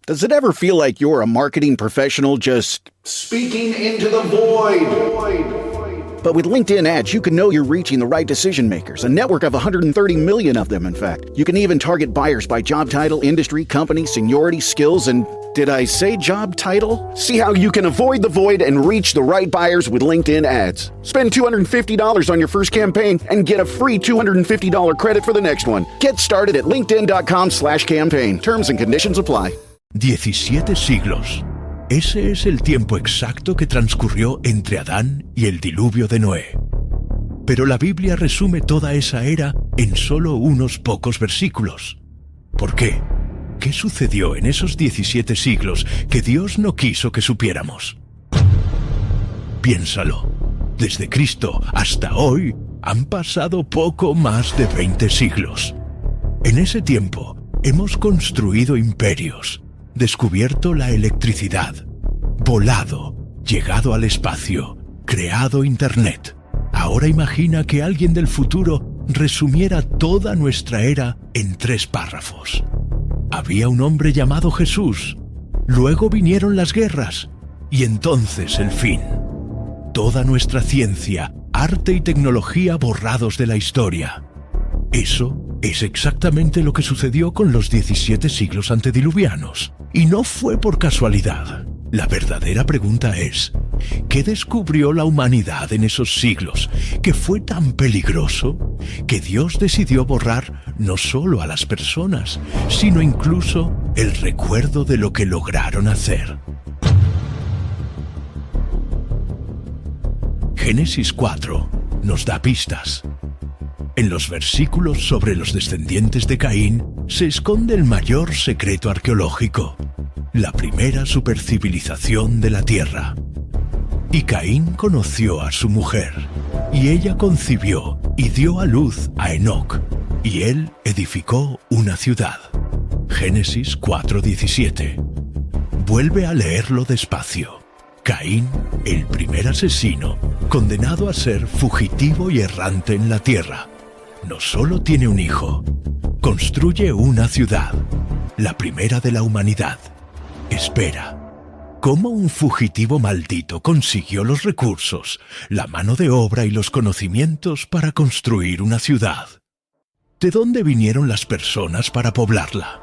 Does it ever feel like you're a marketing professional just speaking into the void? But with LinkedIn ads, you can know you're reaching the right decision makers, a network of 130 million of them, in fact. You can even target buyers by job title, industry, company, seniority, skills, and did I say job title? See how you can avoid the void and reach the right buyers with LinkedIn ads. Spend $250 on your first campaign and get a free $250 credit for the next one. Get started at linkedin.com/campaign. Terms and conditions apply. 17 siglos. Ese es el tiempo exacto que transcurrió entre Adán y el diluvio de Noé. Pero la Biblia resume toda esa era en solo unos pocos versículos. ¿Por qué? ¿Qué sucedió en esos 17 siglos que Dios no quiso que supiéramos? Piénsalo. Desde Cristo hasta hoy han pasado poco más de 20 siglos. En ese tiempo hemos construido imperios, descubierto la electricidad, volado, llegado al espacio, creado Internet. Ahora imagina que alguien del futuro resumiera toda nuestra era en 3 párrafos. Había un hombre llamado Jesús, luego vinieron las guerras, y entonces el fin. Toda nuestra ciencia, arte y tecnología borrados de la historia. Eso es exactamente lo que sucedió con los 17 siglos antediluvianos. Y no fue por casualidad. La verdadera pregunta es, ¿qué descubrió la humanidad en esos siglos que fue tan peligroso que Dios decidió borrar no solo a las personas, sino incluso el recuerdo de lo que lograron hacer? Génesis 4 nos da pistas. En los versículos sobre los descendientes de Caín se esconde el mayor secreto arqueológico, la primera supercivilización de la tierra. Y Caín conoció a su mujer, y ella concibió y dio a luz a Enoc, y él edificó una ciudad. Génesis 4:17. Vuelve a leerlo despacio. Caín, el primer asesino, condenado a ser fugitivo y errante en la tierra, no solo tiene un hijo, construye una ciudad, la primera de la humanidad. Espera, ¿cómo un fugitivo maldito consiguió los recursos, la mano de obra y los conocimientos para construir una ciudad? ¿De dónde vinieron las personas para poblarla?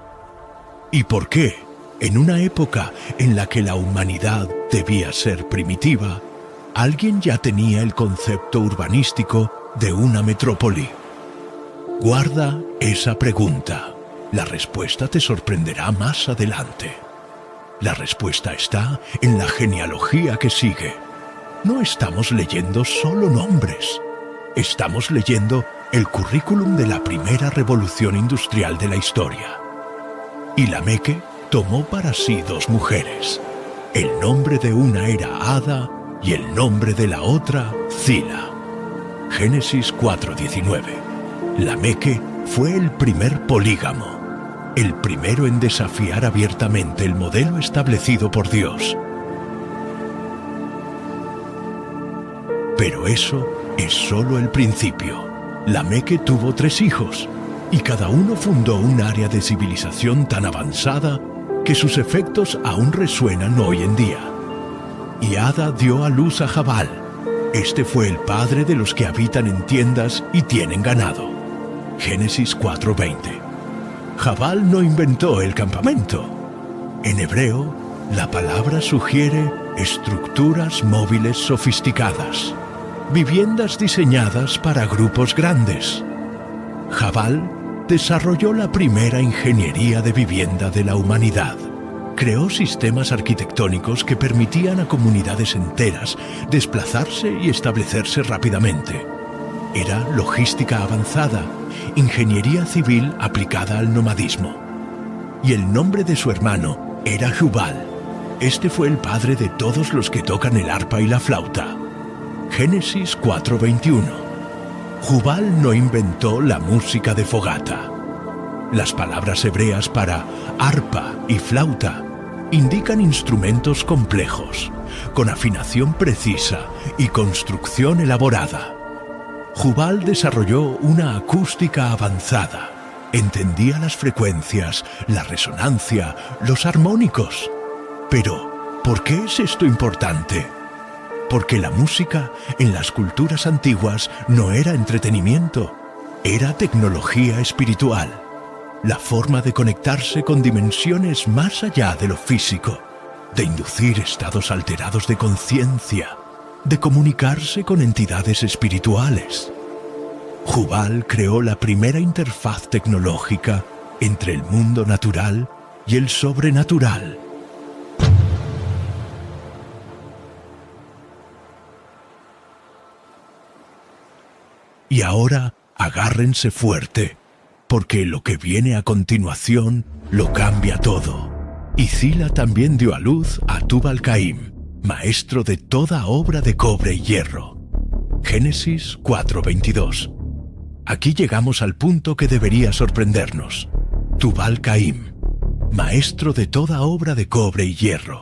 ¿Y por qué, en una época en la que la humanidad debía ser primitiva, alguien ya tenía el concepto urbanístico de una metrópoli? Guarda esa pregunta. La respuesta te sorprenderá más adelante. La respuesta está en la genealogía que sigue. No estamos leyendo solo nombres. Estamos leyendo el currículum de la primera revolución industrial de la historia. Y Lameque tomó para sí 2 mujeres. El nombre de una era Ada y el nombre de la otra Zila. Génesis 4:19. Lameque fue el primer polígamo, el primero en desafiar abiertamente el modelo establecido por Dios. Pero eso es solo el principio. Lameque tuvo 3 hijos, y cada uno fundó un área de civilización tan avanzada que sus efectos aún resuenan hoy en día. Y Ada dio a luz a Jabal. Este fue el padre de los que habitan en tiendas y tienen ganado. Génesis 4:20. Jabal no inventó el campamento. En hebreo, la palabra sugiere estructuras móviles sofisticadas, viviendas diseñadas para grupos grandes. Jabal desarrolló la primera ingeniería de vivienda de la humanidad. Creó sistemas arquitectónicos que permitían a comunidades enteras desplazarse y establecerse rápidamente. Era logística avanzada, ingeniería civil aplicada al nomadismo. Y el nombre de su hermano era Jubal. Este fue el padre de todos los que tocan el arpa y la flauta. Génesis 4:21. Jubal no inventó la música de fogata. Las palabras hebreas para arpa y flauta indican instrumentos complejos, con afinación precisa y construcción elaborada. Jubal desarrolló una acústica avanzada, Entendía las frecuencias, la resonancia, los armónicos. Pero, ¿por qué es esto importante? Porque la música en las culturas antiguas no era entretenimiento, era tecnología espiritual, la forma de conectarse con dimensiones más allá de lo físico, de inducir estados alterados de conciencia, de comunicarse con entidades espirituales. Jubal creó la primera interfaz tecnológica entre el mundo natural y el sobrenatural. Y ahora agárrense fuerte, porque lo que viene a continuación lo cambia todo. Y Zila también dio a luz a Tubal-Caim, maestro de toda obra de cobre y hierro. Génesis 4:22. Aquí llegamos al punto que debería sorprendernos. Tubal-Caim, maestro de toda obra de cobre y hierro.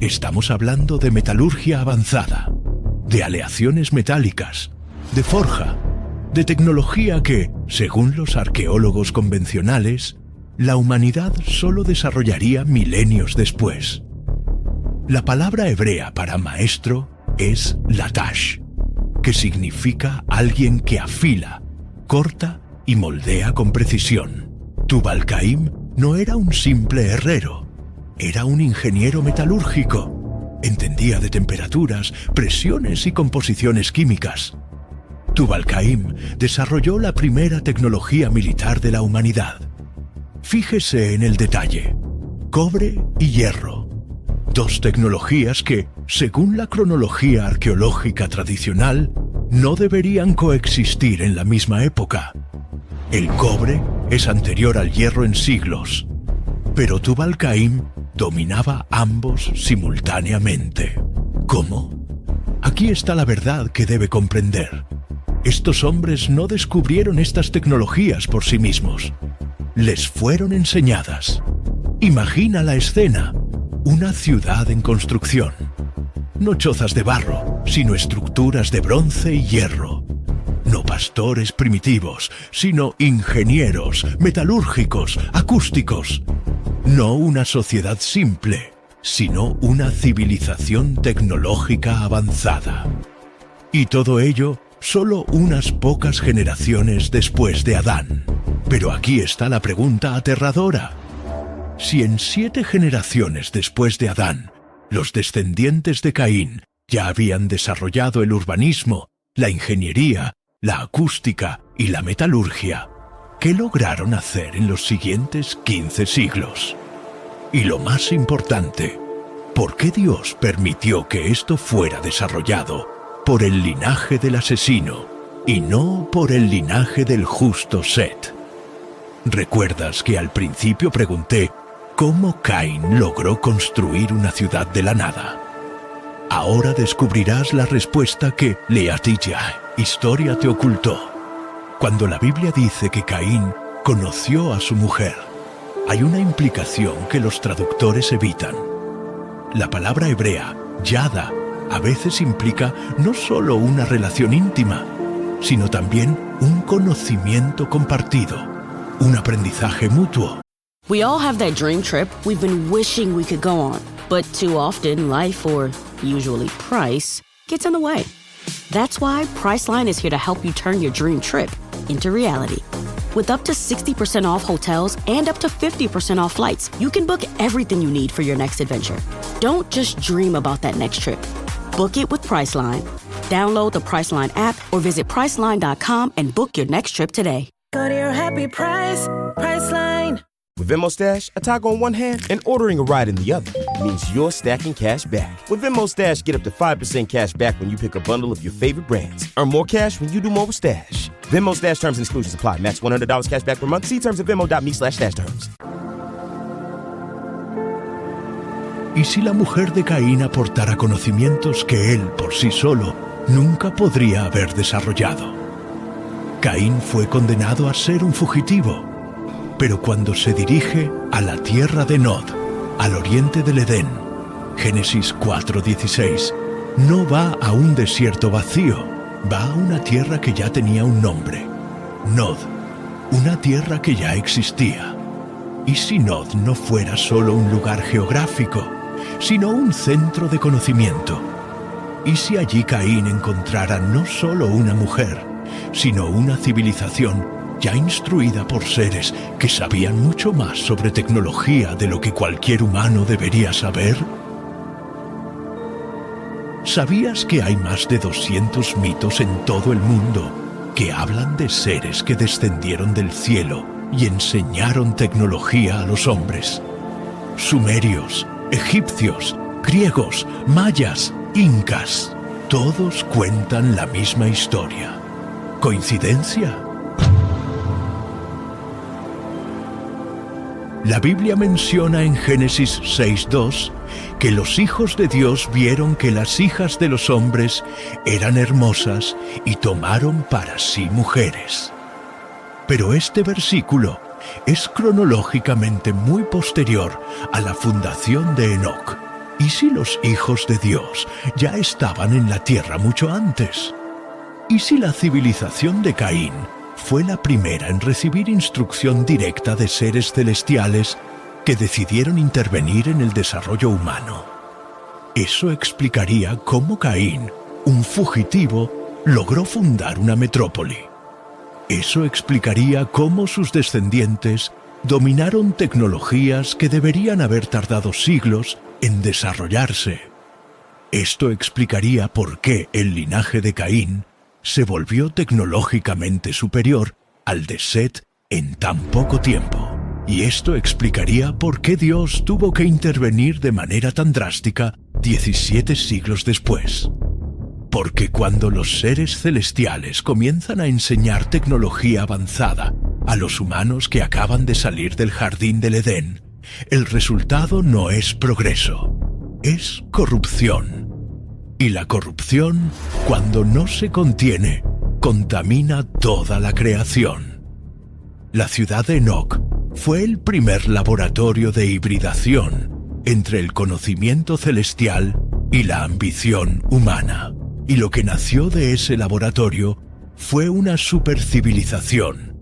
Estamos hablando de metalurgia avanzada, de aleaciones metálicas, de forja, de tecnología que, según los arqueólogos convencionales, la humanidad solo desarrollaría milenios después. La palabra hebrea para maestro es latash, que significa alguien que afila, corta y moldea con precisión. Tubal-Caim no era un simple herrero, era un ingeniero metalúrgico. Entendía de temperaturas, presiones y composiciones químicas. Tubal-Caim desarrolló la primera tecnología militar de la humanidad. Fíjese en el detalle: cobre y hierro. Dos tecnologías que, según la cronología arqueológica tradicional, no deberían coexistir en la misma época. El cobre es anterior al hierro en siglos, pero Tubal-Caim dominaba ambos simultáneamente. ¿Cómo? Aquí está la verdad que debe comprender. Estos hombres no descubrieron estas tecnologías por sí mismos. Les fueron enseñadas. Imagina la escena: una ciudad en construcción. No chozas de barro, sino estructuras de bronce y hierro. No pastores primitivos, sino ingenieros, metalúrgicos, acústicos. No una sociedad simple, sino una civilización tecnológica avanzada. Y todo ello solo unas pocas generaciones después de Adán. Pero aquí está la pregunta aterradora. Si en 7 generaciones después de Adán, los descendientes de Caín ya habían desarrollado el urbanismo, la ingeniería, la acústica y la metalurgia, ¿qué lograron hacer en los siguientes 15 siglos? Y lo más importante, ¿por qué Dios permitió que esto fuera desarrollado por el linaje del asesino y no por el linaje del justo Set? ¿Recuerdas que al principio pregunté cómo Caín logró construir una ciudad de la nada? Ahora descubrirás la respuesta que Leatilla, historia, te ocultó. Cuando la Biblia dice que Caín conoció a su mujer, hay una implicación que los traductores evitan. La palabra hebrea, yada, a veces implica no solo una relación íntima, sino también un conocimiento compartido, un aprendizaje mutuo. We all have that dream trip we've been wishing we could go on, but too often life, or usually price, gets in the way. That's why Priceline is here to help you turn your dream trip into reality. With up to 60% off hotels and up to 50% off flights, you can book everything you need for your next adventure. Don't just dream about that next trip. Book it with Priceline. Download the Priceline app or visit Priceline.com and book your next trip today. Go to your happy price, Priceline. With Venmo Stash, a toggle on one hand and ordering a ride in the other means you're stacking cash back. With Venmo Stash, get up to 5% cash back when you pick a bundle of your favorite brands. Earn more cash when you do more with Stash. Venmo Stash terms and exclusions apply. Max $100 cash back per month. See terms at venmo.me/stash terms. ¿Y si la mujer de Caín aportara conocimientos que él, por sí solo, nunca podría haber desarrollado? Caín fue condenado a ser un fugitivo, pero cuando se dirige a la tierra de Nod, al oriente del Edén, Génesis 4:16, no va a un desierto vacío, va a una tierra que ya tenía un nombre, Nod, una tierra que ya existía. ¿Y si Nod no fuera solo un lugar geográfico, sino un centro de conocimiento? ¿Y si allí Caín encontrara no solo una mujer, sino una civilización ya instruida por seres que sabían mucho más sobre tecnología de lo que cualquier humano debería saber? ¿Sabías que hay más de 200 mitos en todo el mundo que hablan de seres que descendieron del cielo y enseñaron tecnología a los hombres? Sumerios, egipcios, griegos, mayas, incas, todos cuentan la misma historia. ¿Coincidencia? La Biblia menciona en Génesis 6:2 que los hijos de Dios vieron que las hijas de los hombres eran hermosas y tomaron para sí mujeres. Pero este versículo es cronológicamente muy posterior a la fundación de Enoc. ¿Y si los hijos de Dios ya estaban en la tierra mucho antes? ¿Y si la civilización de Caín fue la primera en recibir instrucción directa de seres celestiales que decidieron intervenir en el desarrollo humano? Eso explicaría cómo Caín, un fugitivo, logró fundar una metrópoli. Eso explicaría cómo sus descendientes dominaron tecnologías que deberían haber tardado siglos en desarrollarse. Esto explicaría por qué el linaje de Caín se volvió tecnológicamente superior al de Set en tan poco tiempo. Y esto explicaría por qué Dios tuvo que intervenir de manera tan drástica 17 siglos después. Porque cuando los seres celestiales comienzan a enseñar tecnología avanzada a los humanos que acaban de salir del jardín del Edén, el resultado no es progreso, es corrupción. Y la corrupción, cuando no se contiene, contamina toda la creación. La ciudad de Enoc fue el primer laboratorio de hibridación entre el conocimiento celestial y la ambición humana. Y lo que nació de ese laboratorio fue una supercivilización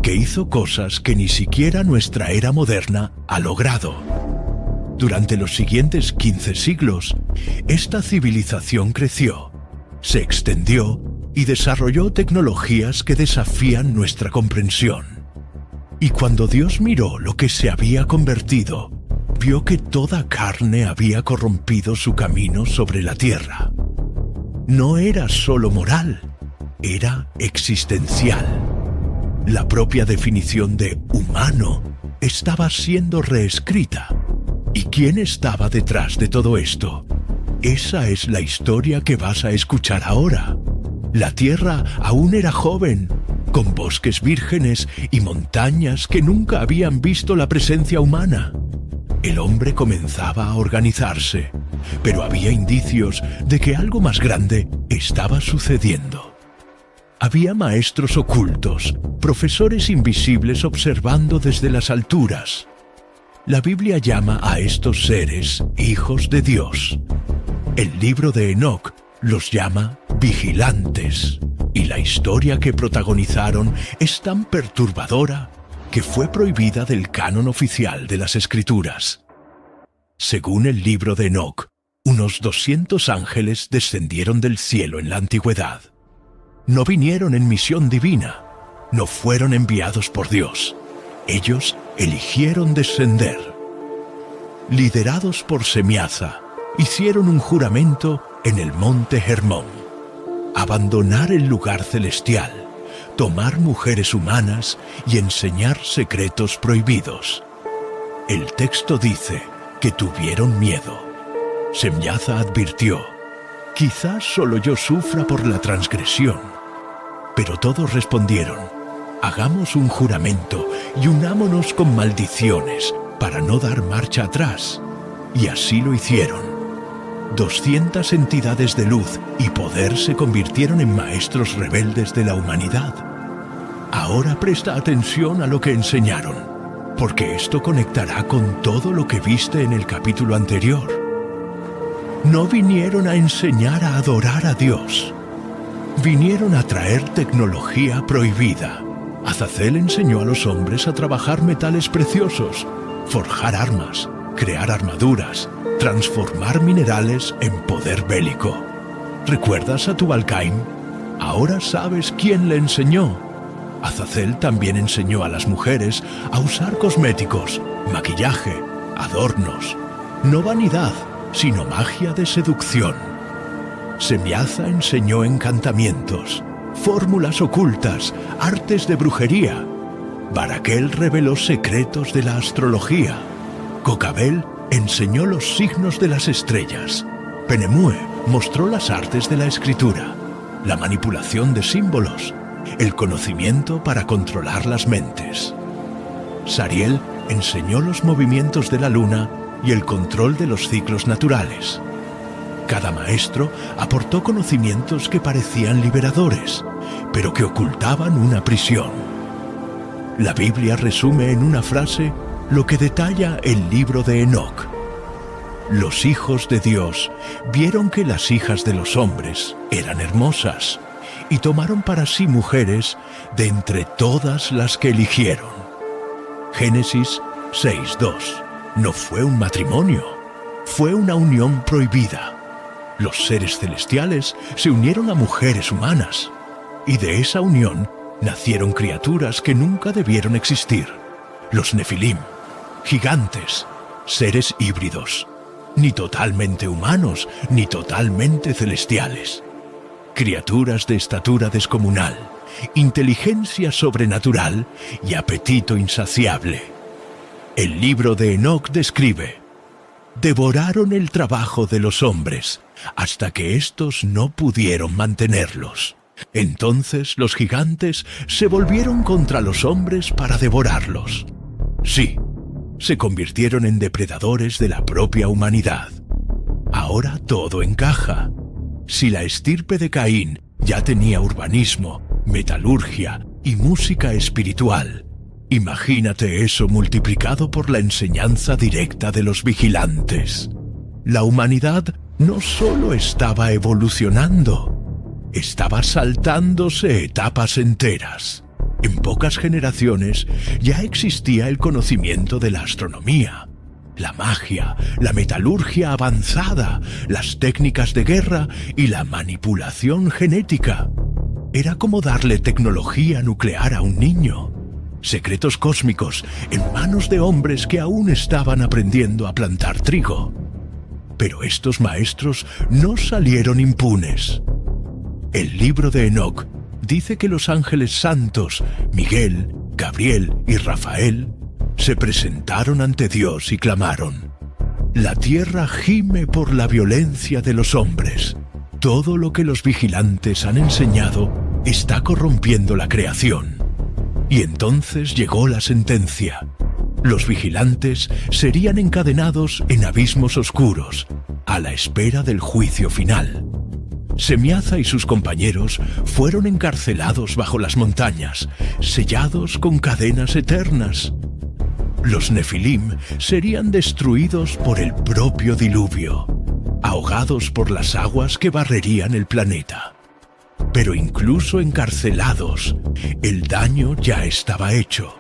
que hizo cosas que ni siquiera nuestra era moderna ha logrado. Durante los siguientes 15 siglos, esta civilización creció, se extendió y desarrolló tecnologías que desafían nuestra comprensión. Y cuando Dios miró lo que se había convertido, vio que toda carne había corrompido su camino sobre la tierra. No era solo moral, era existencial. La propia definición de humano estaba siendo reescrita. ¿Y quién estaba detrás de todo esto? Esa es la historia que vas a escuchar ahora. La Tierra aún era joven, con bosques vírgenes y montañas que nunca habían visto la presencia humana. El hombre comenzaba a organizarse, pero había indicios de que algo más grande estaba sucediendo. Había maestros ocultos, profesores invisibles observando desde las alturas. La Biblia llama a estos seres hijos de Dios. El libro de Enoc los llama vigilantes, y la historia que protagonizaron es tan perturbadora que fue prohibida del canon oficial de las Escrituras. Según el libro de Enoc, unos 200 ángeles descendieron del cielo en la antigüedad. No vinieron en misión divina, no fueron enviados por Dios. Ellos eligieron descender. Liderados por Semiaza, hicieron un juramento en el monte Hermón. Abandonar el lugar celestial, tomar mujeres humanas y enseñar secretos prohibidos. El texto dice que tuvieron miedo. Semiaza advirtió: quizás solo yo sufra por la transgresión. Pero todos respondieron: hagamos un juramento y unámonos con maldiciones para no dar marcha atrás. Y así lo hicieron. 200 entidades de luz y poder se convirtieron en maestros rebeldes de la humanidad. Ahora presta atención a lo que enseñaron, porque esto conectará con todo lo que viste en el capítulo anterior. No vinieron a enseñar a adorar a Dios. Vinieron a traer tecnología prohibida, Azazel enseñó a los hombres a trabajar metales preciosos, forjar armas, crear armaduras, transformar minerales en poder bélico. ¿Recuerdas a Tubal-Caín? Ahora sabes quién le enseñó. Azazel también enseñó a las mujeres a usar cosméticos, maquillaje, adornos. No vanidad, sino magia de seducción. Semiaza enseñó encantamientos, fórmulas ocultas, artes de brujería. Baraquel reveló secretos de la astrología. Cocabel enseñó los signos de las estrellas. Penemue mostró las artes de la escritura, la manipulación de símbolos, el conocimiento para controlar las mentes. Sariel enseñó los movimientos de la luna y el control de los ciclos naturales. Cada maestro aportó conocimientos que parecían liberadores, pero que ocultaban una prisión. La Biblia resume en una frase lo que detalla el libro de Enoc. Los hijos de Dios vieron que las hijas de los hombres eran hermosas y tomaron para sí mujeres de entre todas las que eligieron. Génesis 6:2. No fue un matrimonio, fue una unión prohibida. Los seres celestiales se unieron a mujeres humanas, y de esa unión nacieron criaturas que nunca debieron existir. Los Nefilim, gigantes, seres híbridos, ni totalmente humanos, ni totalmente celestiales. Criaturas de estatura descomunal, inteligencia sobrenatural y apetito insaciable. El libro de Enoc describe: devoraron el trabajo de los hombres hasta que éstos no pudieron mantenerlos. Entonces los gigantes se volvieron contra los hombres para devorarlos. Sí, se convirtieron en depredadores de la propia humanidad. Ahora todo encaja. Si la estirpe de Caín ya tenía urbanismo, metalurgia y música espiritual, imagínate eso multiplicado por la enseñanza directa de los vigilantes. La humanidad no solo estaba evolucionando, estaba saltándose etapas enteras. En pocas generaciones ya existía el conocimiento de la astronomía, la magia, la metalurgia avanzada, las técnicas de guerra y la manipulación genética. Era como darle tecnología nuclear a un niño. Secretos cósmicos en manos de hombres que aún estaban aprendiendo a plantar trigo. Pero estos maestros no salieron impunes. El libro de Enoc dice que los ángeles santos, Miguel, Gabriel y Rafael, se presentaron ante Dios y clamaron: la tierra gime por la violencia de los hombres. Todo lo que los vigilantes han enseñado está corrompiendo la creación. Y entonces llegó la sentencia. Los vigilantes serían encadenados en abismos oscuros, a la espera del juicio final. Semiaza y sus compañeros fueron encarcelados bajo las montañas, sellados con cadenas eternas. Los Nefilim serían destruidos por el propio diluvio, ahogados por las aguas que barrerían el planeta. Pero incluso encarcelados, el daño ya estaba hecho.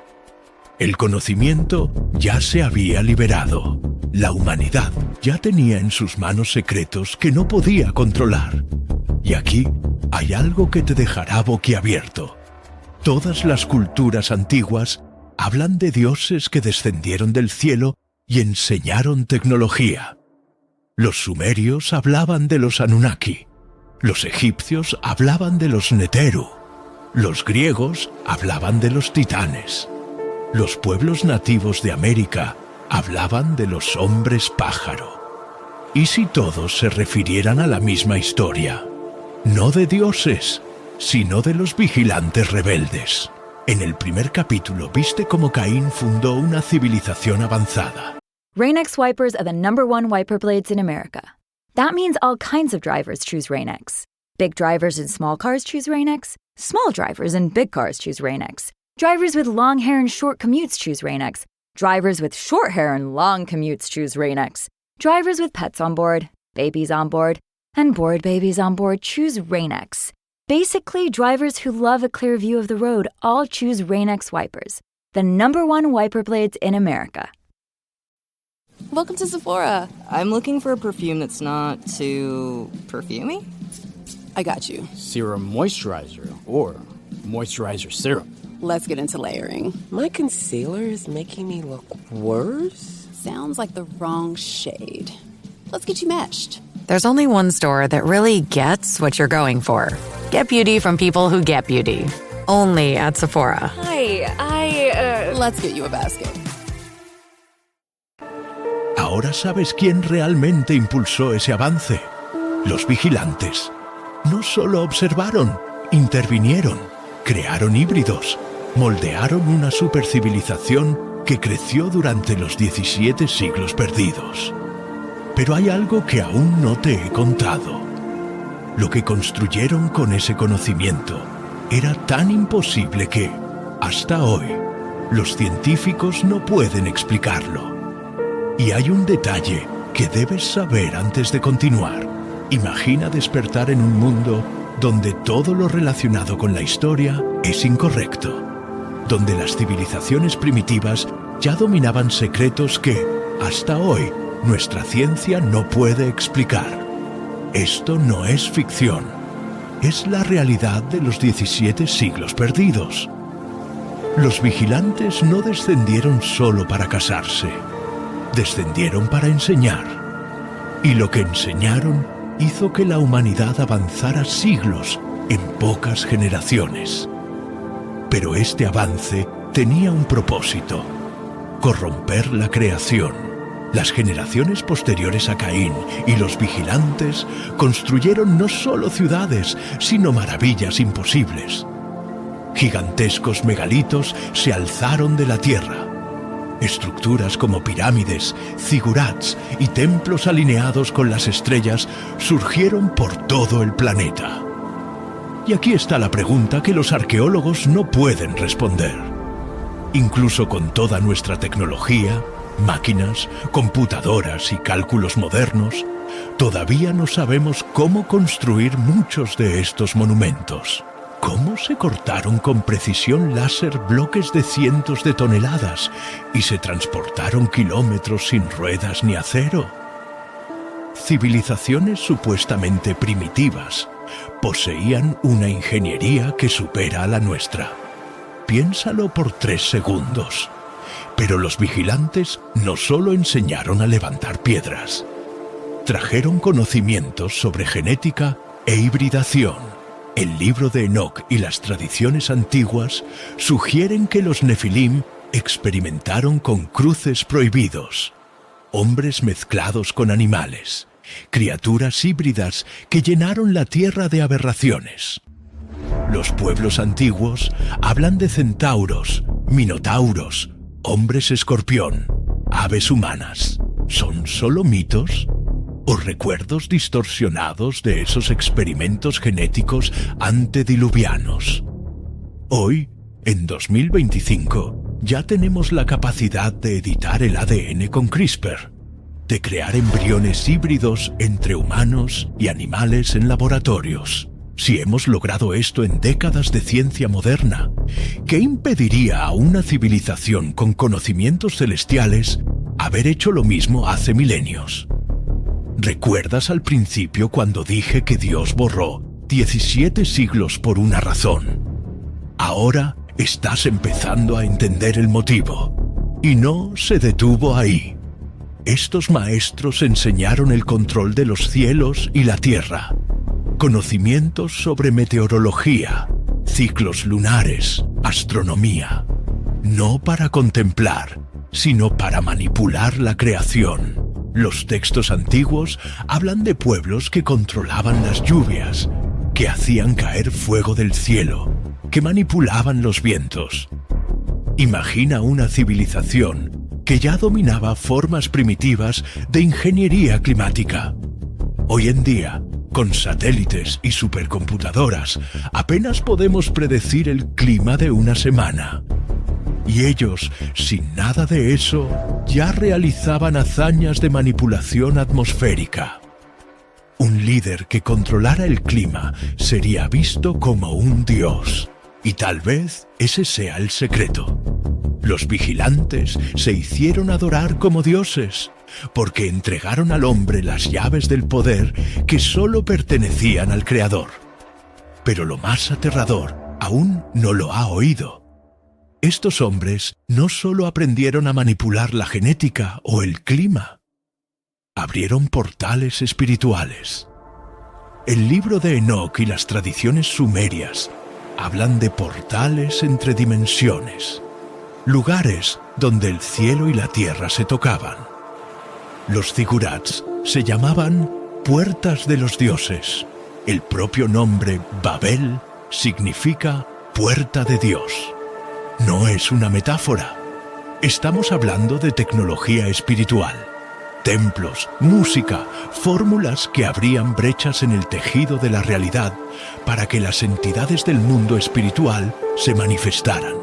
El conocimiento ya se había liberado. La humanidad ya tenía en sus manos secretos que no podía controlar. Y aquí hay algo que te dejará boquiabierto. Todas las culturas antiguas hablan de dioses que descendieron del cielo y enseñaron tecnología. Los sumerios hablaban de los Anunnaki. Los egipcios hablaban de los Neteru. Los griegos hablaban de los titanes. Los pueblos nativos de América hablaban de los hombres pájaro. ¿Y si todos se refirieran a la misma historia? No de dioses, sino de los vigilantes rebeldes. En el primer capítulo viste cómo Caín fundó una civilización avanzada. Rain-X wipers are the #1 wiper blades in America. That means all kinds of drivers choose Rain-X. Big drivers in small cars choose Rain-X. Small drivers in big cars choose Rain-X. Drivers with long hair and short commutes choose Rain-X. Drivers with short hair and long commutes choose Rain-X. Drivers with pets on board, babies on board, and bored babies on board choose Rain-X. Basically, drivers who love a clear view of the road all choose Rain-X wipers, the #1 wiper blades in America. Welcome to Sephora. I'm looking for a perfume that's not too perfumey. I got you. Serum moisturizer or moisturizer serum. Let's get into layering. My concealer is making me look worse. Sounds like the wrong shade. Let's get you matched. There's only one store that really gets what you're going for. Get beauty from people who get beauty. Only at Sephora. Hi, Let's get you a basket. Ahora sabes quién realmente impulsó ese avance. Los vigilantes. No solo observaron, intervinieron, crearon híbridos, moldearon una supercivilización que creció durante los 17 siglos perdidos. Pero hay algo que aún no te he contado. Lo que construyeron con ese conocimiento era tan imposible que, hasta hoy, los científicos no pueden explicarlo. Y hay un detalle que debes saber antes de continuar. Imagina despertar en un mundo donde todo lo relacionado con la historia es incorrecto, donde las civilizaciones primitivas ya dominaban secretos que, hasta hoy, nuestra ciencia no puede explicar. Esto no es ficción, es la realidad de los 17 siglos perdidos. Los vigilantes no descendieron solo para casarse, descendieron para enseñar. Y lo que enseñaron hizo que la humanidad avanzara siglos en pocas generaciones. Pero este avance tenía un propósito: corromper la creación. Las generaciones posteriores a Caín y los vigilantes construyeron no solo ciudades, sino maravillas imposibles. Gigantescos megalitos se alzaron de la tierra. Estructuras como pirámides, zigurats y templos alineados con las estrellas surgieron por todo el planeta. Y aquí está la pregunta que los arqueólogos no pueden responder. Incluso con toda nuestra tecnología, máquinas, computadoras y cálculos modernos, todavía no sabemos cómo construir muchos de estos monumentos. ¿Cómo se cortaron con precisión láser bloques de cientos de toneladas y se transportaron kilómetros sin ruedas ni acero? Civilizaciones supuestamente primitivas poseían una ingeniería que supera a la nuestra. Piénsalo por 3 segundos. Pero los vigilantes no solo enseñaron a levantar piedras. Trajeron conocimientos sobre genética e hibridación. El libro de Enoch y las tradiciones antiguas sugieren que los Nefilim experimentaron con cruces prohibidos, hombres mezclados con animales, criaturas híbridas que llenaron la tierra de aberraciones. Los pueblos antiguos hablan de centauros, minotauros, hombres escorpión, aves humanas. ¿Son solo mitos? ¿O recuerdos distorsionados de esos experimentos genéticos antediluvianos? Hoy, en 2025, ya tenemos la capacidad de editar el ADN con CRISPR, de crear embriones híbridos entre humanos y animales en laboratorios. Si hemos logrado esto en décadas de ciencia moderna, ¿qué impediría a una civilización con conocimientos celestiales haber hecho lo mismo hace milenios? ¿Recuerdas al principio cuando dije que Dios borró 17 siglos por una razón? Ahora estás empezando a entender el motivo. Y no se detuvo ahí. Estos maestros enseñaron el control de los cielos y la tierra, conocimientos sobre meteorología, ciclos lunares, astronomía. No para contemplar, sino para manipular la creación. Los textos antiguos hablan de pueblos que controlaban las lluvias, que hacían caer fuego del cielo, que manipulaban los vientos. Imagina una civilización que ya dominaba formas primitivas de ingeniería climática. Hoy en día, con satélites y supercomputadoras, apenas podemos predecir el clima de una semana. Y ellos, sin nada de eso, ya realizaban hazañas de manipulación atmosférica. Un líder que controlara el clima sería visto como un dios. Y tal vez ese sea el secreto. Los vigilantes se hicieron adorar como dioses, porque entregaron al hombre las llaves del poder que solo pertenecían al Creador. Pero lo más aterrador aún no lo ha oído. Estos hombres no solo aprendieron a manipular la genética o el clima, abrieron portales espirituales. El libro de Enoc y las tradiciones sumerias hablan de portales entre dimensiones, lugares donde el cielo y la tierra se tocaban. Los zigurats se llamaban puertas de los dioses. El propio nombre Babel significa puerta de Dios. No es una metáfora. Estamos hablando de tecnología espiritual. Templos, música, fórmulas que abrían brechas en el tejido de la realidad para que las entidades del mundo espiritual se manifestaran.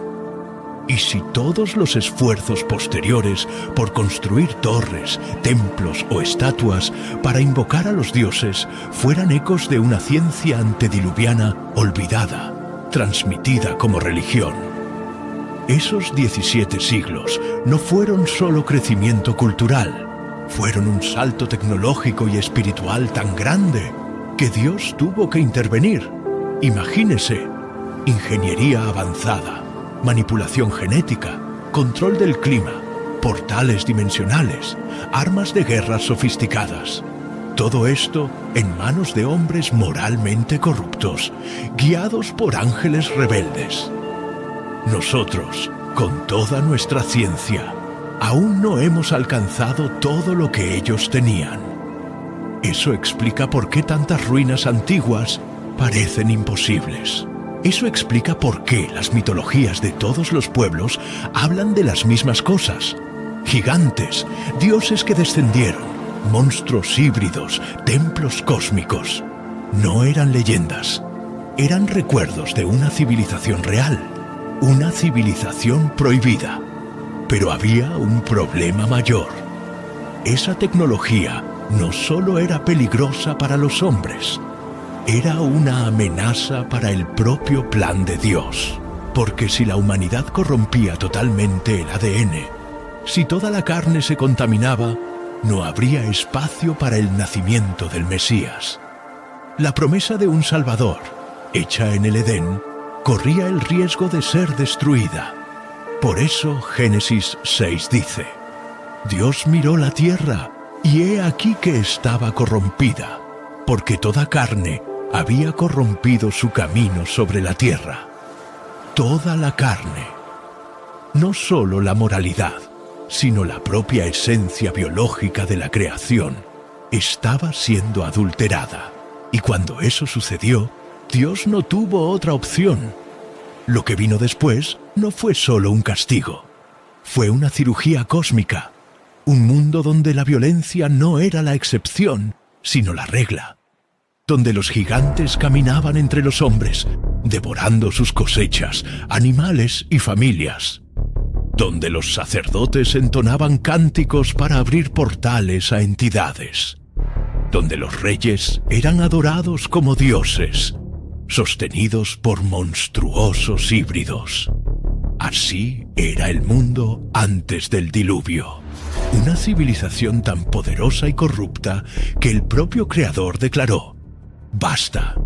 Y si todos los esfuerzos posteriores por construir torres, templos o estatuas para invocar a los dioses fueran ecos de una ciencia antediluviana olvidada, transmitida como religión? Esos 17 siglos no fueron solo crecimiento cultural, fueron un salto tecnológico y espiritual tan grande que Dios tuvo que intervenir. Imagínese, ingeniería avanzada, manipulación genética, control del clima, portales dimensionales, armas de guerra sofisticadas. Todo esto en manos de hombres moralmente corruptos, guiados por ángeles rebeldes. Nosotros, con toda nuestra ciencia, aún no hemos alcanzado todo lo que ellos tenían. Eso explica por qué tantas ruinas antiguas parecen imposibles. Eso explica por qué las mitologías de todos los pueblos hablan de las mismas cosas. Gigantes, dioses que descendieron, monstruos híbridos, templos cósmicos. No eran leyendas, eran recuerdos de una civilización real, una civilización prohibida. Pero había un problema mayor. Esa tecnología no solo era peligrosa para los hombres, era una amenaza para el propio plan de Dios. Porque si la humanidad corrompía totalmente el ADN, si toda la carne se contaminaba, no habría espacio para el nacimiento del Mesías. La promesa de un Salvador, hecha en el Edén, corría el riesgo de ser destruida. Por eso Génesis 6 dice: Dios miró la tierra, y he aquí que estaba corrompida, porque toda carne había corrompido su camino sobre la tierra. Toda la carne. No solo la moralidad, sino la propia esencia biológica de la creación estaba siendo adulterada. Y cuando eso sucedió, Dios no tuvo otra opción. Lo que vino después no fue solo un castigo, fue una cirugía cósmica, un mundo donde la violencia no era la excepción, sino la regla, donde los gigantes caminaban entre los hombres, devorando sus cosechas, animales y familias, donde los sacerdotes entonaban cánticos para abrir portales a entidades, donde los reyes eran adorados como dioses, sostenidos por monstruosos híbridos. Así era el mundo antes del diluvio. Una civilización tan poderosa y corrupta que el propio Creador declaró: ¡basta!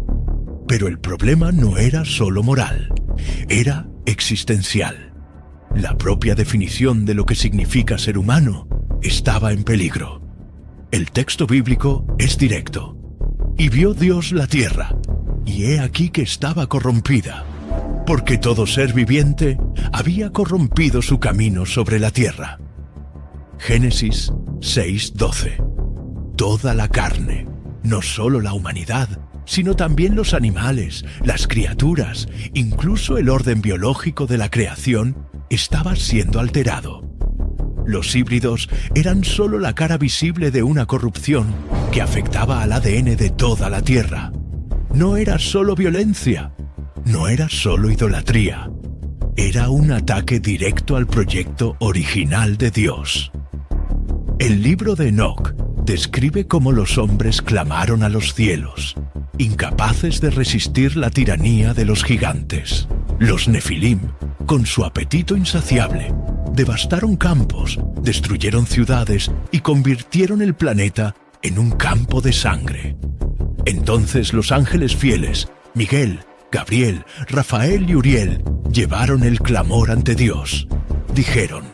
Pero el problema no era solo moral, era existencial. La propia definición de lo que significa ser humano estaba en peligro. El texto bíblico es directo. Y vio Dios la tierra, y he aquí que estaba corrompida, porque todo ser viviente había corrompido su camino sobre la tierra. Génesis 6:12. Toda la carne, no solo la humanidad, sino también los animales, las criaturas, incluso el orden biológico de la creación, estaba siendo alterado. Los híbridos eran solo la cara visible de una corrupción que afectaba al ADN de toda la Tierra. No era solo violencia, no era solo idolatría, era un ataque directo al proyecto original de Dios. El libro de Enoc describe cómo los hombres clamaron a los cielos, incapaces de resistir la tiranía de los gigantes. Los Nefilim, con su apetito insaciable, devastaron campos, destruyeron ciudades y convirtieron el planeta en un campo de sangre. Entonces los ángeles fieles, Miguel, Gabriel, Rafael y Uriel, llevaron el clamor ante Dios. Dijeron: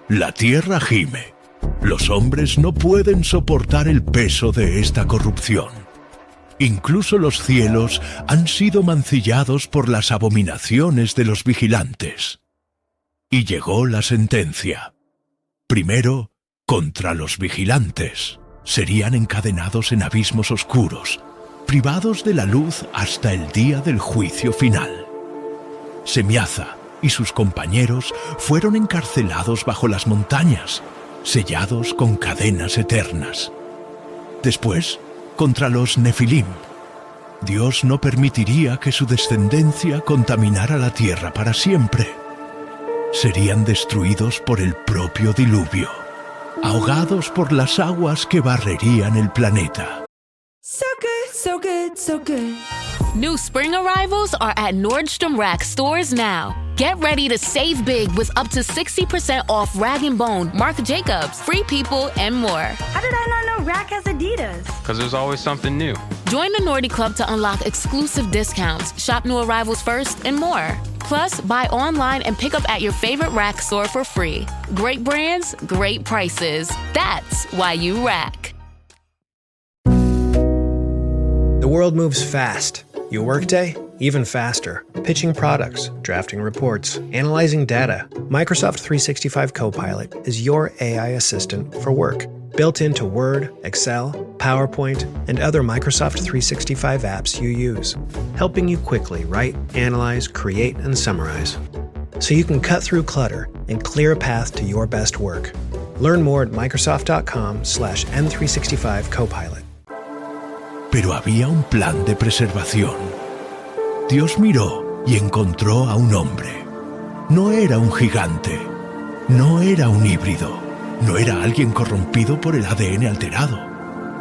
la tierra gime. Los hombres no pueden soportar el peso de esta corrupción. Incluso los cielos han sido mancillados por las abominaciones de los vigilantes. Y llegó la sentencia. Primero, contra los vigilantes. Serían encadenados en abismos oscuros, privados de la luz hasta el día del juicio final. Semiaza y sus compañeros fueron encarcelados bajo las montañas, sellados con cadenas eternas. Después, contra los Nefilim. Dios no permitiría que su descendencia contaminara la tierra para siempre. Serían destruidos por el propio diluvio, ahogados por las aguas que barrerían el planeta. So good, so good, so good. New spring arrivals are at Nordstrom Rack stores now. Get ready to save big with up to 60% off Rag & Bone, Marc Jacobs, Free People, and more. How did I not know Rack has Adidas? Because there's always something new. Join the Nordy Club to unlock exclusive discounts, shop new arrivals first, and more. Plus, buy online and pick up at your favorite Rack store for free. Great brands, great prices. That's why you Rack. The world moves fast. Your workday, even faster. Pitching products, drafting reports, analyzing data. Microsoft 365 Copilot is your AI assistant for work. Built into Word, Excel, PowerPoint, and other Microsoft 365 apps you use. Helping you quickly write, analyze, create, and summarize. So you can cut through clutter and clear a path to your best work. Learn more at Microsoft.com/M365 Copilot. Pero había un plan de preservación. Dios miró y encontró a un hombre. No era un gigante, no era un híbrido, no era alguien corrompido por el ADN alterado.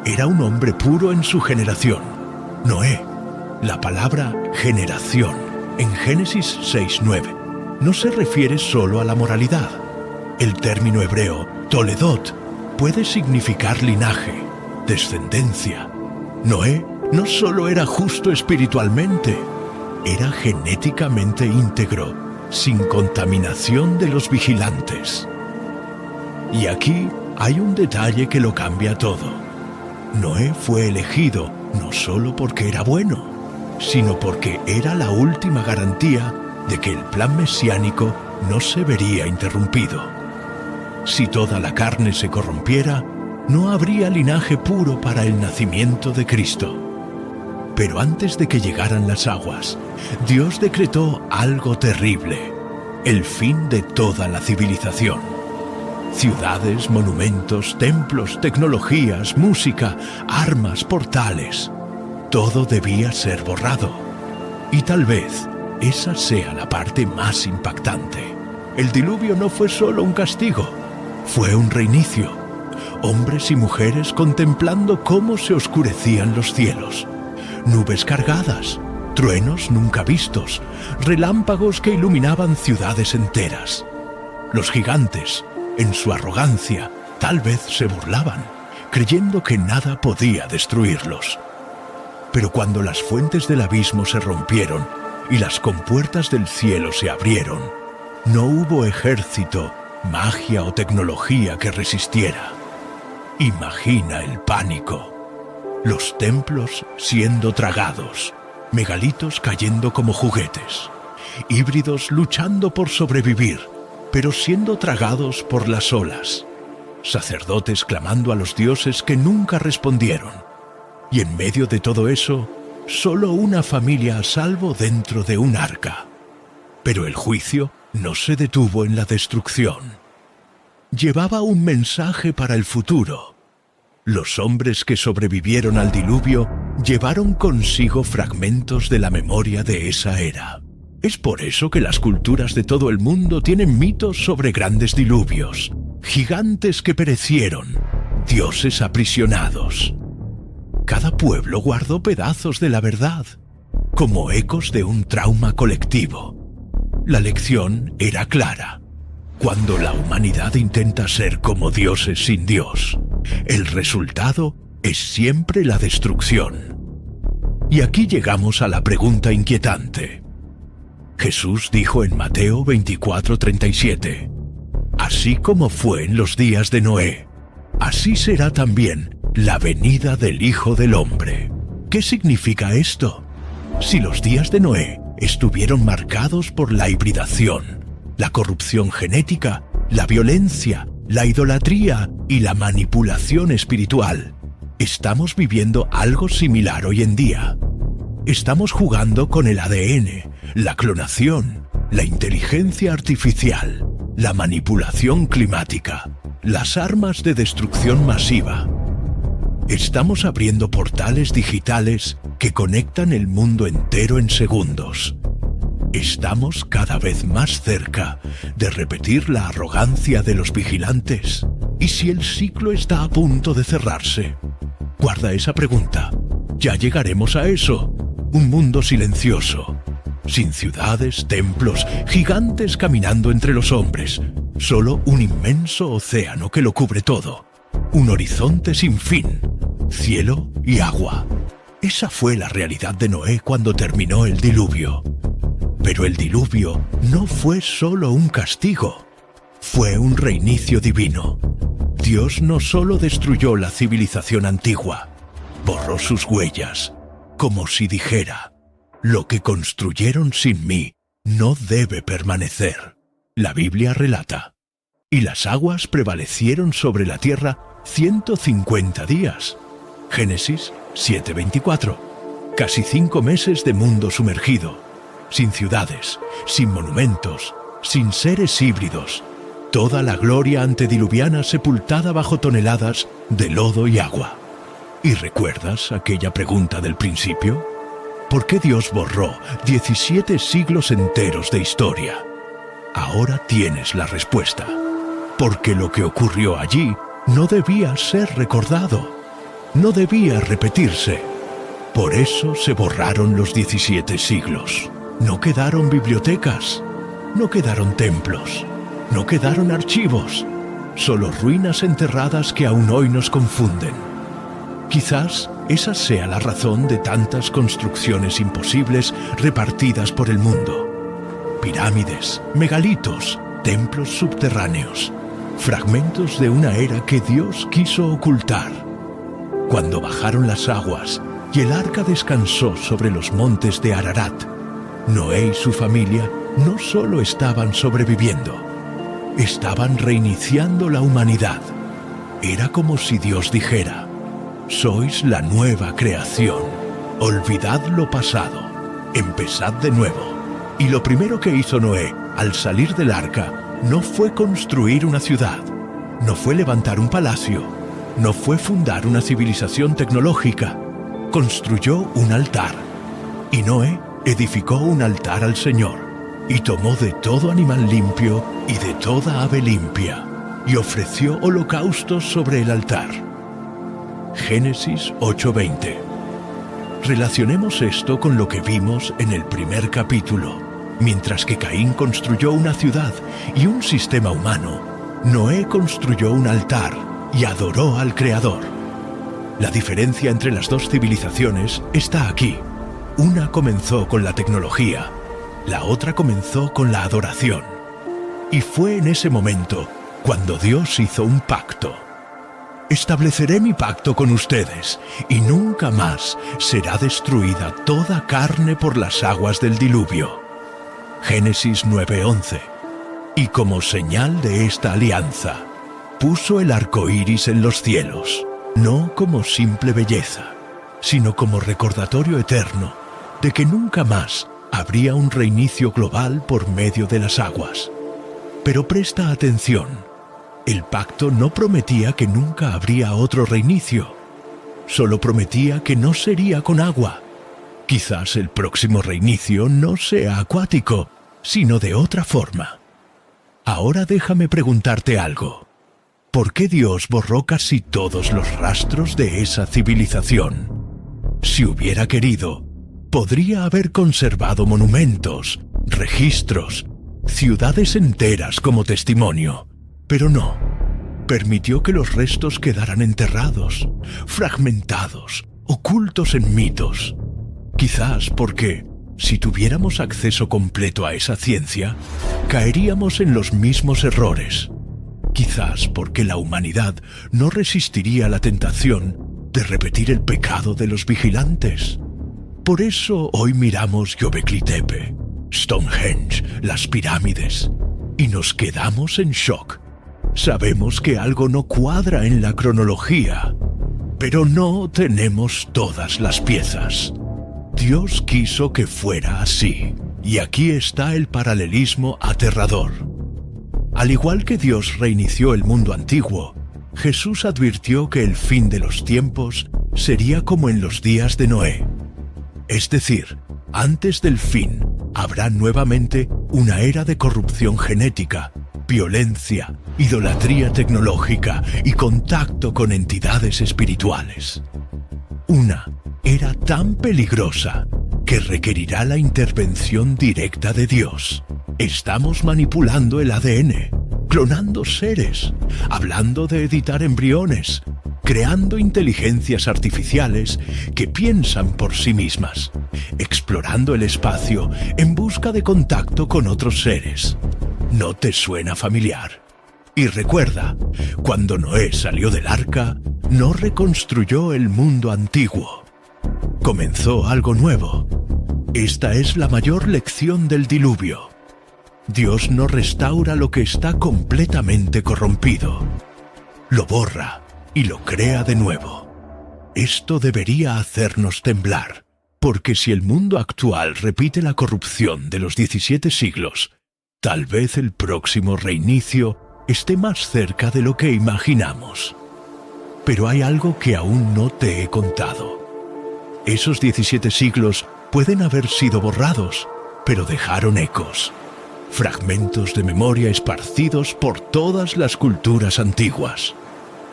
Era un hombre puro en su generación. Noé. La palabra generación en Génesis 6:9 no se refiere solo a la moralidad. El término hebreo toledot puede significar linaje, descendencia. Noé no solo era justo espiritualmente, era genéticamente íntegro, sin contaminación de los vigilantes. Y aquí hay un detalle que lo cambia todo. Noé fue elegido no solo porque era bueno, sino porque era la última garantía de que el plan mesiánico no se vería interrumpido. Si toda la carne se corrompiera, no habría linaje puro para el nacimiento de Cristo. Pero antes de que llegaran las aguas, Dios decretó algo terrible: el fin de toda la civilización. Ciudades, monumentos, templos, tecnologías, música, armas, portales. Todo debía ser borrado. Y tal vez esa sea la parte más impactante. El diluvio no fue solo un castigo, fue un reinicio. Hombres y mujeres contemplando cómo se oscurecían los cielos. Nubes cargadas, truenos nunca vistos, relámpagos que iluminaban ciudades enteras. Los gigantes, en su arrogancia, tal vez se burlaban, creyendo que nada podía destruirlos. Pero cuando las fuentes del abismo se rompieron y las compuertas del cielo se abrieron, no hubo ejército, magia o tecnología que resistiera. Imagina el pánico. Los templos siendo tragados, megalitos cayendo como juguetes, híbridos luchando por sobrevivir, pero siendo tragados por las olas, sacerdotes clamando a los dioses que nunca respondieron. Y en medio de todo eso, solo una familia a salvo dentro de un arca. Pero el juicio no se detuvo en la destrucción. Llevaba un mensaje para el futuro. Los hombres que sobrevivieron al diluvio llevaron consigo fragmentos de la memoria de esa era. Es por eso que las culturas de todo el mundo tienen mitos sobre grandes diluvios, gigantes que perecieron, dioses aprisionados. Cada pueblo guardó pedazos de la verdad, como ecos de un trauma colectivo. La lección era clara. Cuando la humanidad intenta ser como dioses sin Dios, el resultado es siempre la destrucción. Y aquí llegamos a la pregunta inquietante. Jesús dijo en Mateo 24:37, así como fue en los días de Noé, así será también la venida del Hijo del Hombre. ¿Qué significa esto? Si los días de Noé estuvieron marcados por la hibridación, la corrupción genética, la violencia, la idolatría y la manipulación espiritual, estamos viviendo algo similar hoy en día. Estamos jugando con el ADN, la clonación, la inteligencia artificial, la manipulación climática, las armas de destrucción masiva. Estamos abriendo portales digitales que conectan el mundo entero en segundos. Estamos cada vez más cerca de repetir la arrogancia de los vigilantes. ¿Y si el ciclo está a punto de cerrarse? Guarda esa pregunta. Ya llegaremos a eso. Un mundo silencioso, sin ciudades, templos, gigantes caminando entre los hombres. Solo un inmenso océano que lo cubre todo. Un horizonte sin fin, cielo y agua. Esa fue la realidad de Noé cuando terminó el diluvio. Pero el diluvio no fue solo un castigo, fue un reinicio divino. Dios no solo destruyó la civilización antigua, borró sus huellas, como si dijera, lo que construyeron sin mí no debe permanecer. La Biblia relata, y las aguas prevalecieron sobre la tierra 150 días. Génesis 7:24. Casi 5 meses de mundo sumergido, sin ciudades, sin monumentos, sin seres híbridos. Toda la gloria antediluviana sepultada bajo toneladas de lodo y agua. ¿Y recuerdas aquella pregunta del principio? ¿Por qué Dios borró 17 siglos enteros de historia? Ahora tienes la respuesta. Porque lo que ocurrió allí no debía ser recordado. No debía repetirse. Por eso se borraron los 17 siglos. No quedaron bibliotecas, no quedaron templos, no quedaron archivos, solo ruinas enterradas que aún hoy nos confunden. Quizás esa sea la razón de tantas construcciones imposibles repartidas por el mundo. Pirámides, megalitos, templos subterráneos, fragmentos de una era que Dios quiso ocultar. Cuando bajaron las aguas y el arca descansó sobre los montes de Ararat, Noé y su familia no solo estaban sobreviviendo, estaban reiniciando la humanidad. Era como si Dios dijera, sois la nueva creación, olvidad lo pasado, empezad de nuevo. Y lo primero que hizo Noé al salir del arca no fue construir una ciudad, no fue levantar un palacio, no fue fundar una civilización tecnológica, construyó un altar. Y Noé edificó un altar al Señor, y tomó de todo animal limpio y de toda ave limpia, y ofreció holocaustos sobre el altar. Génesis 8:20. Relacionemos esto con lo que vimos en el primer capítulo. Mientras que Caín construyó una ciudad y un sistema humano, Noé construyó un altar y adoró al Creador. La diferencia entre las dos civilizaciones está aquí. Una comenzó con la tecnología, la otra comenzó con la adoración. Y fue en ese momento cuando Dios hizo un pacto. Estableceré mi pacto con ustedes, y nunca más será destruida toda carne por las aguas del diluvio. Génesis 9:11. Y como señal de esta alianza, puso el arco iris en los cielos, no como simple belleza, sino como recordatorio eterno de que nunca más habría un reinicio global por medio de las aguas. Pero presta atención, el pacto no prometía que nunca habría otro reinicio, solo prometía que no sería con agua. Quizás el próximo reinicio no sea acuático, sino de otra forma. Ahora déjame preguntarte algo. ¿por qué Dios borró casi todos los rastros de esa civilización? Si hubiera querido, podría haber conservado monumentos, registros, ciudades enteras como testimonio, pero no. Permitió que los restos quedaran enterrados, fragmentados, ocultos en mitos. Quizás porque, si tuviéramos acceso completo a esa ciencia, caeríamos en los mismos errores. Quizás porque la humanidad no resistiría la tentación de repetir el pecado de los vigilantes. Por eso hoy miramos Göbekli Tepe, Stonehenge, las pirámides, y nos quedamos en shock. Sabemos que algo no cuadra en la cronología, pero no tenemos todas las piezas. Dios quiso que fuera así, y aquí está el paralelismo aterrador. Al igual que Dios reinició el mundo antiguo, Jesús advirtió que el fin de los tiempos sería como en los días de Noé. Es decir, antes del fin habrá nuevamente una era de corrupción genética, violencia, idolatría tecnológica y contacto con entidades espirituales. Una era tan peligrosa que requerirá la intervención directa de Dios. Estamos manipulando el ADN, clonando seres, hablando de editar embriones, creando inteligencias artificiales que piensan por sí mismas, explorando el espacio en busca de contacto con otros seres. ¿No te suena familiar? Y recuerda, cuando Noé salió del arca, no reconstruyó el mundo antiguo. Comenzó algo nuevo. Esta es la mayor lección del diluvio. Dios no restaura lo que está completamente corrompido. Lo borra y lo crea de nuevo. Esto debería hacernos temblar, porque si el mundo actual repite la corrupción de los 17 siglos, tal vez el próximo reinicio esté más cerca de lo que imaginamos. Pero hay algo que aún no te he contado. Esos 17 siglos pueden haber sido borrados, pero dejaron ecos. Fragmentos de memoria esparcidos por todas las culturas antiguas.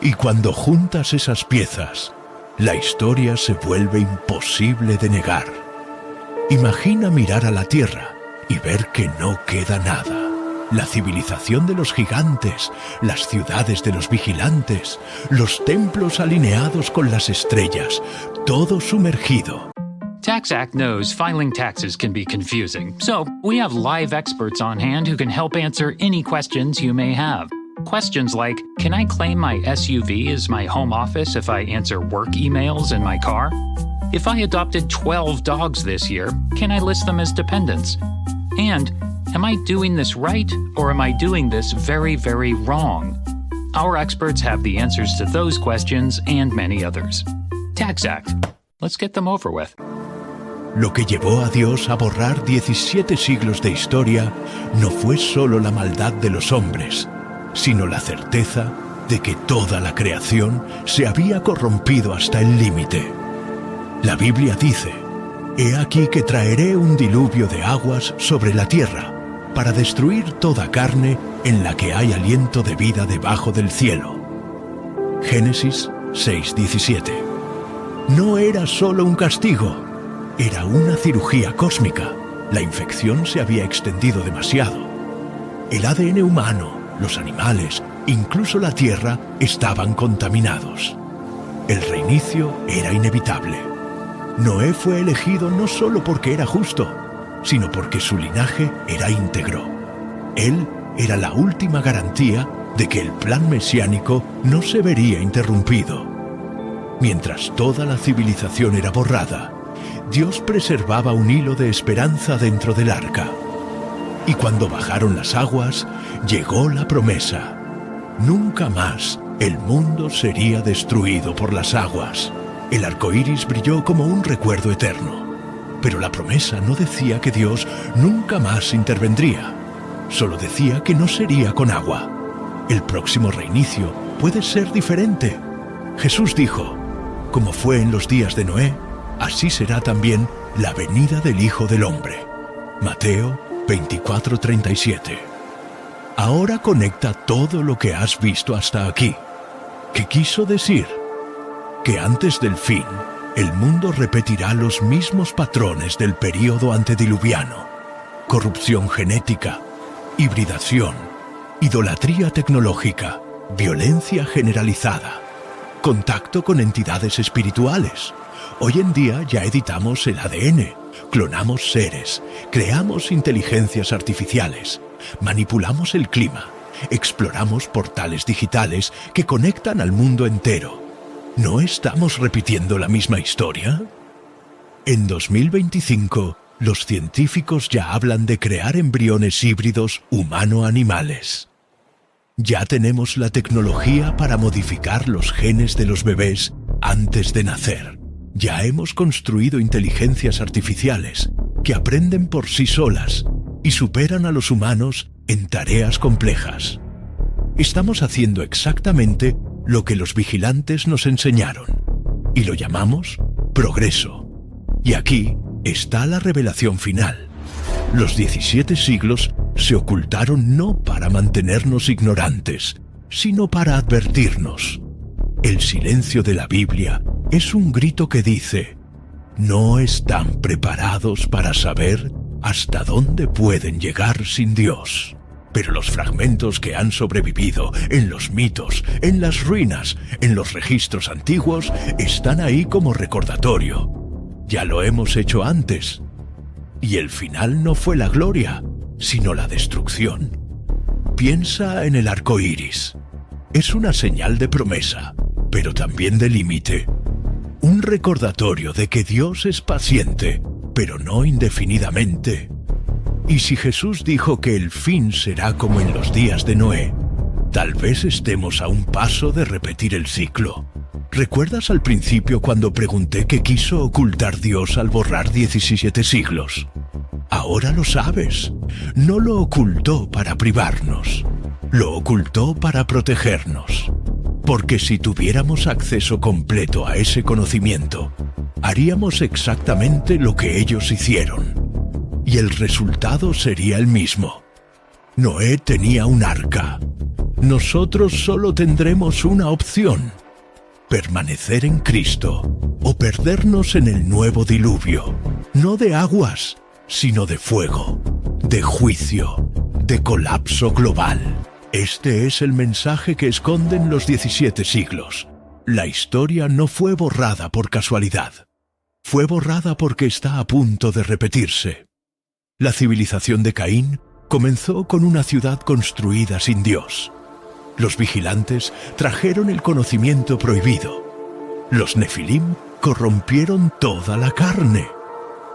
Y cuando juntas esas piezas, la historia se vuelve imposible de negar. Imagina mirar a la Tierra y ver que no queda nada. La civilización de los gigantes, las ciudades de los vigilantes, los templos alineados con las estrellas, todo sumergido. TaxAct knows filing taxes can be confusing, so we have live experts on hand who can help answer any questions you may have. Questions like, can I claim my SUV as my home office if I answer work emails in my car? If I adopted 12 dogs this year, can I list them as dependents? And, am I doing this right or am I doing this very, very wrong? Our experts have the answers to those questions and many others. TaxAct. Let's get them over with. Lo que llevó a Dios a borrar 17 siglos de historia no fue solo la maldad de los hombres, sino la certeza de que toda la creación se había corrompido hasta el límite. La Biblia dice, «He aquí que traeré un diluvio de aguas sobre la tierra, para destruir toda carne en la que hay aliento de vida debajo del cielo». Génesis 6:17. No era solo un castigo, era una cirugía cósmica. La infección se había extendido demasiado. El ADN humano, los animales, incluso la tierra, estaban contaminados. El reinicio era inevitable. Noé fue elegido no solo porque era justo, sino porque su linaje era íntegro. Él era la última garantía de que el plan mesiánico no se vería interrumpido. Mientras toda la civilización era borrada, Dios preservaba un hilo de esperanza dentro del arca. Y cuando bajaron las aguas, llegó la promesa. Nunca más el mundo sería destruido por las aguas. El arco iris brilló como un recuerdo eterno. Pero la promesa no decía que Dios nunca más intervendría. Solo decía que no sería con agua. El próximo reinicio puede ser diferente. Jesús dijo, como fue en los días de Noé, así será también la venida del Hijo del Hombre. Mateo 24:37. ahora conecta todo lo que has visto hasta aquí. ¿Qué quiso decir? Que antes del fin, el mundo repetirá los mismos patrones del período antediluviano: corrupción genética, hibridación, idolatría tecnológica, violencia generalizada, contacto con entidades espirituales. Hoy en día ya editamos el ADN, clonamos seres, creamos inteligencias artificiales, manipulamos el clima, exploramos portales digitales que conectan al mundo entero. ¿No estamos repitiendo la misma historia? En 2025, los científicos ya hablan de crear embriones híbridos humano-animales. Ya tenemos la tecnología para modificar los genes de los bebés antes de nacer. Ya hemos construido inteligencias artificiales que aprenden por sí solas y superan a los humanos en tareas complejas. Estamos haciendo exactamente lo que los vigilantes nos enseñaron, y lo llamamos progreso. Y aquí está la revelación final. Los 17 siglos se ocultaron no para mantenernos ignorantes, sino para advertirnos. El silencio de la Biblia es un grito que dice: no están preparados para saber hasta dónde pueden llegar sin Dios. Pero los fragmentos que han sobrevivido en los mitos, en las ruinas, en los registros antiguos, están ahí como recordatorio. Ya lo hemos hecho antes. Y el final no fue la gloria, sino la destrucción. Piensa en el arco iris. Es una señal de promesa, pero también de límite. Un recordatorio de que Dios es paciente, pero no indefinidamente. Y si Jesús dijo que el fin será como en los días de Noé, tal vez estemos a un paso de repetir el ciclo. ¿Recuerdas al principio cuando pregunté qué quiso ocultar Dios al borrar 17 siglos? Ahora lo sabes. No lo ocultó para privarnos. Lo ocultó para protegernos. Porque si tuviéramos acceso completo a ese conocimiento, haríamos exactamente lo que ellos hicieron. Y el resultado sería el mismo. Noé tenía un arca. Nosotros solo tendremos una opción: permanecer en Cristo o perdernos en el nuevo diluvio, no de aguas, sino de fuego, de juicio, de colapso global. Este es el mensaje que esconden los 17 siglos. La historia no fue borrada por casualidad. Fue borrada porque está a punto de repetirse. La civilización de Caín comenzó con una ciudad construida sin Dios. Los vigilantes trajeron el conocimiento prohibido. Los Nefilim corrompieron toda la carne.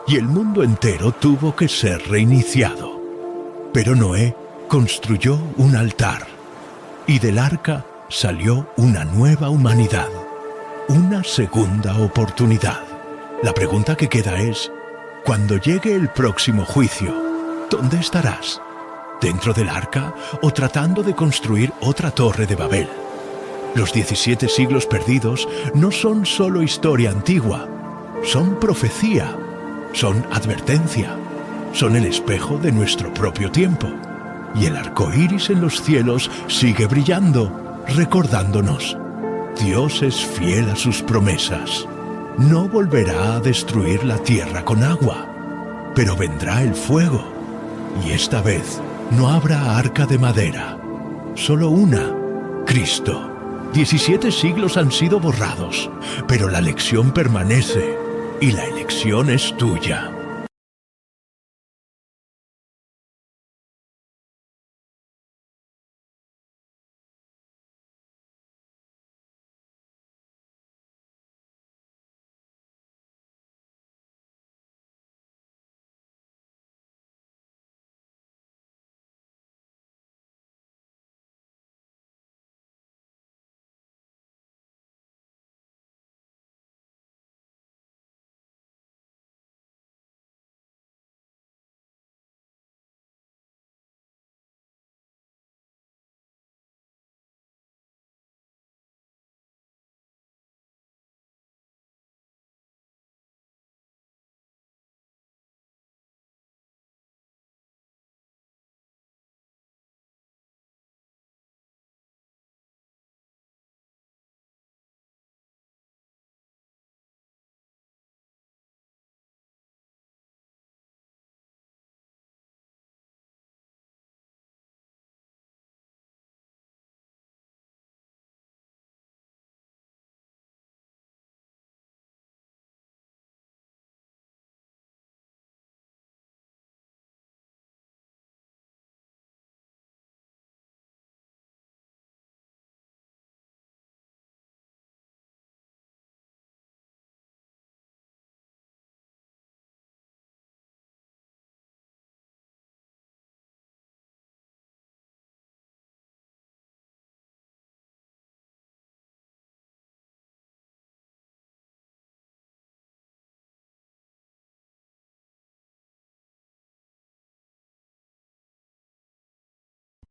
Y el mundo entero tuvo que ser reiniciado. Pero Noé construyó un altar. Y del arca salió una nueva humanidad. Una segunda oportunidad. La pregunta que queda es: cuando llegue el próximo juicio, ¿dónde estarás? ¿Dentro del arca o tratando de construir otra torre de Babel? Los 17 siglos perdidos no son solo historia antigua, son profecía, son advertencia, son el espejo de nuestro propio tiempo. Y el arco iris en los cielos sigue brillando, recordándonos: Dios es fiel a sus promesas. No volverá a destruir la tierra con agua, pero vendrá el fuego. Y esta vez no habrá arca de madera, solo una: Cristo. 17 siglos han sido borrados, pero la lección permanece y la elección es tuya.